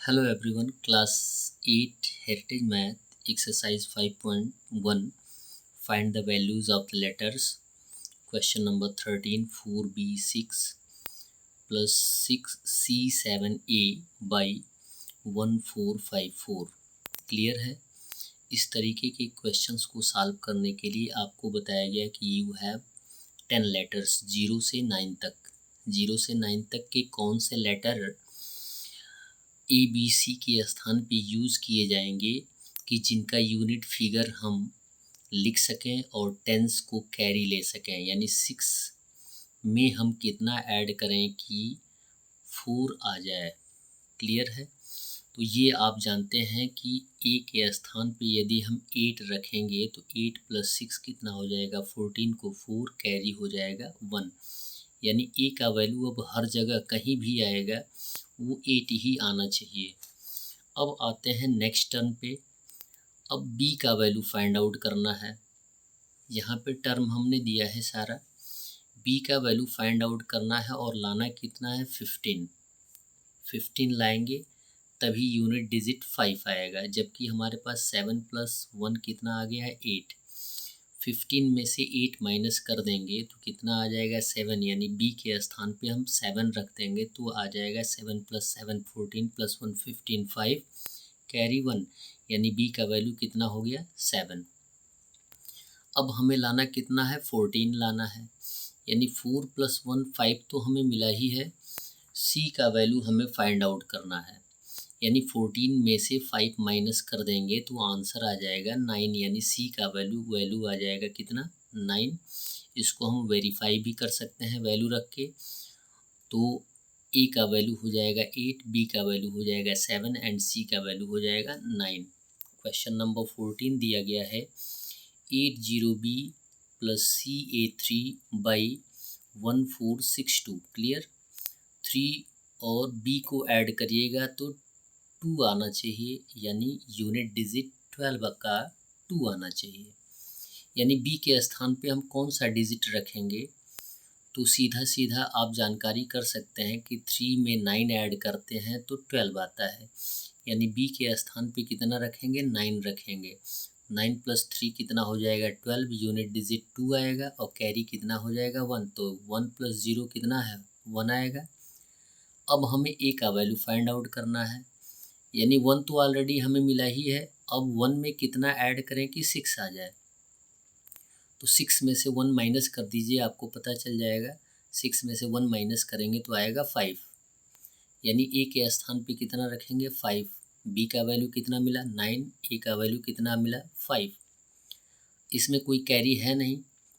Hello everyone, class 8 Heritage Math exercise 5.1. Find the values of the letters. Question number 13, 4b6 plus 6c7a by 1454. Clear है। इस तरीके के questions को solve करने के लिए आपको बताया गया कि यू हैव 10 लेटर्स 0 से 9 तक। 0 से 9 तक के कौन से लेटर ABC के स्थान पे यूज़ किए जाएंगे कि जिनका यूनिट फिगर हम लिख सकें और टेंस को कैरी ले सकें, यानी 6 में हम कितना ऐड करें कि 4 आ जाए। क्लियर है। तो ये आप जानते हैं कि A के स्थान पे यदि हम 8 रखेंगे तो 8 + 6 कितना हो जाएगा, 14 को 4 कैरी हो जाएगा 1, यानी A का वैल्यू अब हर जगह कहीं भी आएगा वो 8 ही आना चाहिए। अब आते हैं नेक्स्ट टर्म पे। अब B का वैल्यू फाइंड आउट करना है। यहाँ पे टर्म हमने दिया है सारा। B का वैल्यू फाइंड आउट करना है और लाना कितना है, 15 लाएंगे तभी यूनिट डिजिट 5 आएगा, जबकि हमारे पास 7 + 1 कितना आ गया है, 8। 15 में से 8 माइनस कर देंगे तो कितना आ जाएगा, 7, यानी B के स्थान पे हम 7 रख देंगे तो आ जाएगा 7 + 7 14 + 1 15 5 कैरी 1, यानी B का वैल्यू कितना हो गया, 7। अब हमें लाना कितना है, 14 लाना है, यानी 4 + 1 5 तो हमें मिला ही है। C का वैल्यू हमें फाइंड आउट करना है, यानी 14 में से 5 माइनस कर देंगे तो आंसर आ जाएगा 9, यानी C का वैल्यू आ जाएगा कितना, 9। इसको हम वेरीफाई भी कर सकते हैं वैल्यू रख के। तो A का वैल्यू हो जाएगा 8, B का वैल्यू हो जाएगा 7 एंड C का वैल्यू हो जाएगा 9। क्वेश्चन नंबर 14 दिया गया है 80B + CA3 by 1462। क्लियर। 3 और B को ऐड करिएगा तो 2 आना चाहिए, यानी यूनिट डिजिट 12 का 2 आना चाहिए। यानी B के स्थान पे हम कौन सा डिजिट रखेंगे, तो सीधा सीधा आप जानकारी कर सकते हैं कि 3 में 9 ऐड करते हैं तो 12 आता है, यानी B के स्थान पे कितना रखेंगे, 9 रखेंगे। 9 + 3 कितना हो जाएगा, 12, यूनिट डिजिट 2 आएगा और कैरी कितना हो जाएगा, 1, तो 1 + 0 कितना है, 1 आएगा। अब हमें A का वैल्यू फाइंड आउट करना है, यानी 1 तो ऑलरेडी हमें मिला ही है। अब 1 में कितना ऐड करें कि 6 आ जाए, तो 6 में से 1 माइनस कर दीजिए, आपको पता चल जाएगा। 6 में से 1 माइनस करेंगे तो आएगा 5, यानी A के स्थान पे कितना रखेंगे, 5। B का वैल्यू कितना मिला, 9, A का वैल्यू कितना मिला, 5। इसमें कोई कैरी है नहीं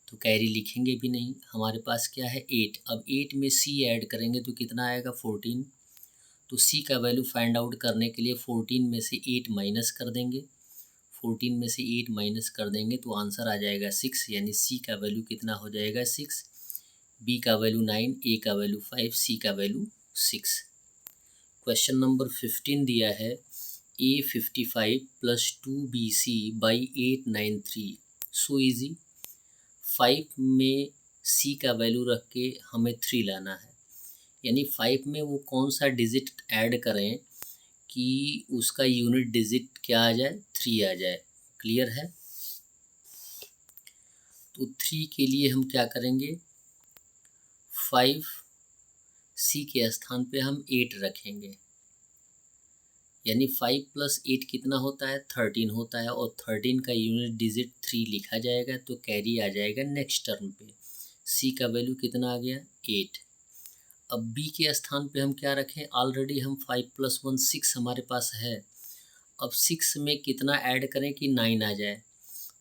तो कैरी लिखेंगे भी नहीं। हमारे पास क्या है, 8। अब 8 में C ऐड करेंगे तो कितना आएगा, 14। तो C का वैल्यू फाइंड आउट करने के लिए 14 में से 8 माइनस कर देंगे। 14 में से 8 माइनस कर देंगे तो आंसर आ जाएगा 6, यानी C का वैल्यू कितना हो जाएगा, 6। B का वैल्यू 9, A का वैल्यू 5, C का वैल्यू 6। क्वेश्चन नंबर 15 दिया है A55 + 2BC by 893। So easy. 5 में C का वैल्यू रख के हमें 3 लाना है, यानी 5 में वो कौन सा डिजिट ऐड करें कि उसका यूनिट डिजिट क्या आ जाए, 3 आ जाए। क्लियर है। तो 3 के लिए हम क्या करेंगे, 5 C के स्थान पे हम 8 रखेंगे, यानी 5 + 8 कितना होता है, 13 होता है, और 13 का यूनिट डिजिट 3 लिखा जाएगा तो कैरी आ जाएगा नेक्स्ट टर्म पे। C का वैल्यू कितना आ गया, 8। अब B के स्थान पे हम क्या रखें, ऑलरेडी हम 5 + 1 6 हमारे पास है। अब 6 में कितना ऐड करें कि 9 आ जाए,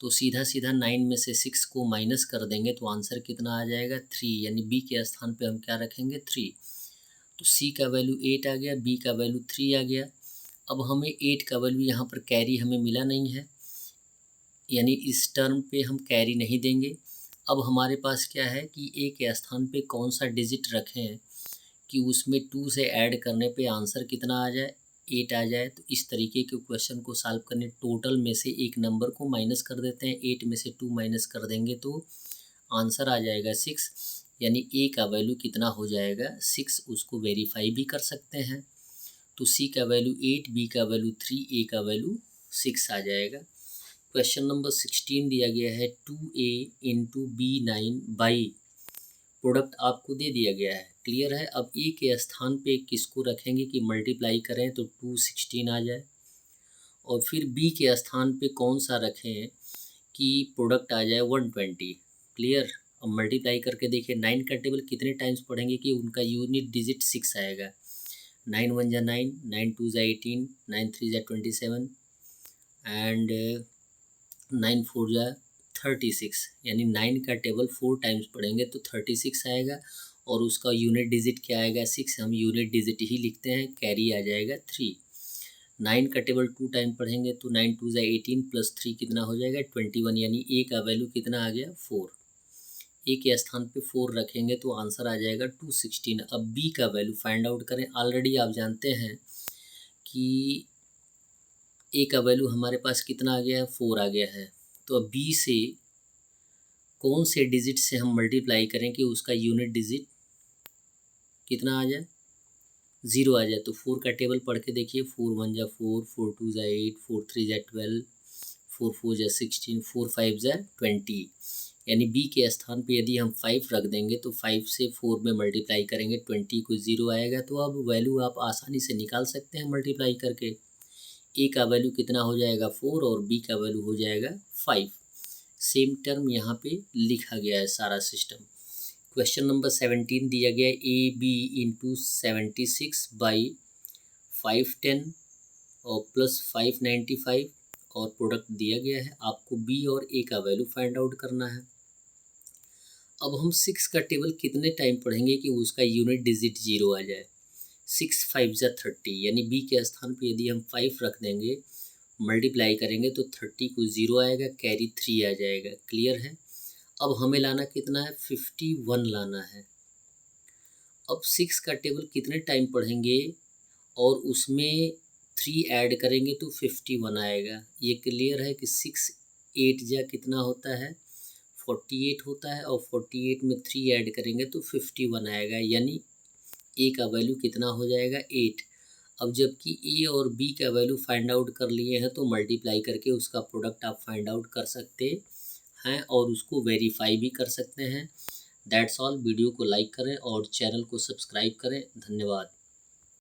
तो सीधा सीधा 9 में से 6 को माइनस कर देंगे तो आंसर कितना आ जाएगा, 3, यानी B के स्थान पे हम क्या रखेंगे, 3। तो C का वैल्यू 8 आ गया, B का वैल्यू 3 आ गया। अब हमें 8 का वैल्यू यहाँ पर कैरी हमें मिला नहीं है, यानी इस टर्म पे हम कैरी नहीं देंगे। अब हमारे पास क्या है कि A के स्थान पे कौन सा डिजिट रखें कि उसमें 2 से ऐड करने पे आंसर कितना आ जाए, 8 आ जाए। तो इस तरीके के क्वेश्चन को सॉल्व करने टोटल में से एक नंबर को माइनस कर देते हैं, 8 में से 2 माइनस कर देंगे तो आंसर आ जाएगा 6, यानी A का वैल्यू कितना हो जाएगा, 6। उसको वेरीफाई भी कर सकते हैं। तो सी का वैल्यू 8, बी का वैल्यू 3, ए का वैल्यू 6 आ जाएगा। क्वेश्चन नंबर 16 दिया गया है 2a into B9 by, product आपको दे दिया गया है, क्लियर है। अब ए के स्थान पे किसको रखेंगे कि मल्टीप्लाई करें तो 216 आ जाए, और फिर बी के स्थान पे कौन सा रखें कि प्रोडक्ट आ जाए 120, क्लियर। अब मल्टीप्लाई करके देखिए 9 का टेबल कितने टाइम्स पढ़ेंगे कि उनका यूनिट डिजिट 6 आएगा। 9 1 जा 9, 9 2 जा 18, 9 3 जा 27 एंड 9 4 जा 36, यानी 9 का टेबल 4 टाइम्स पढ़ेंगे तो 36 आएगा, और उसका यूनिट डिजिट क्या आएगा 6, हम यूनिट डिजिट ही लिखते हैं, कैरी आ जाएगा 3। 9 का टेबल 2 टाइम पढ़ेंगे तो 9 2 जा 18 प्लस 3 कितना हो जाएगा 21, यानी ए का वैल्यू कितना आ गया 4। ए के स्थान पे 4 रखेंगे तो आंसर आ जाएगा 216। अब बी का वैल्यू फाइंड आउट करें। ऑलरेडी आप जानते हैं कि ए का वैल्यू हमारे पास कितना आ गया है 4 आ गया है, तो अब बी से कौन से डिजिट से हम मल्टीप्लाई करें कि उसका यूनिट डिजिट कितना आ जाए 0 आ जाए। तो 4 का टेबल पढ़ के देखिए, 4 1 जा 4, 4 2 जा 8, 4 3 जा 12, 4 4 जा 16, 4 5 जा 20, यानी बी के स्थान पे यदि हम 5 रख देंगे तो 5 से 4 में मल्टीप्लाई करेंगे 20 को 0 आएगा। तो अब वैल्यू आप आसानी से निकाल सकते हैं मल्टीप्लाई करके। ए का वैल्यू कितना हो जाएगा 4 और बी का वैल्यू हो जाएगा 5। सेम टर्म यहाँ पे लिखा गया है सारा सिस्टम। क्वेश्चन नंबर 17 दिया गया है ए बी इंटू 76 बाई 510 और प्लस 595, और प्रोडक्ट दिया गया है, आपको बी और ए का वैल्यू फाइंड आउट करना है। अब हम 6 का टेबल कितने टाइम पढ़ेंगे कि उसका यूनिट डिजिट 0 आ जाए। 6 5 जा 30, यानी बी के स्थान पे यदि हम 5 रख देंगे मल्टीप्लाई करेंगे तो 30 को 0 आएगा, कैरी 3 आ जाएगा, क्लियर है। अब हमें लाना कितना है 51 लाना है। अब 6 का टेबल कितने टाइम पढ़ेंगे और उसमें 3 ऐड करेंगे तो 51 आएगा। ये क्लियर है कि 6 8 जा कितना होता है 48 होता है, और 48 में 3 ऐड करेंगे तो 51 आएगा, यानी ए का वैल्यू कितना हो जाएगा 8। अब जबकि ए और बी का वैल्यू फाइंड आउट कर लिए हैं तो मल्टीप्लाई करके उसका प्रोडक्ट आप फाइंड आउट कर सकते हैं और उसको वेरीफाई भी कर सकते हैं। That's all. वीडियो को लाइक करें और चैनल को सब्सक्राइब करें। धन्यवाद।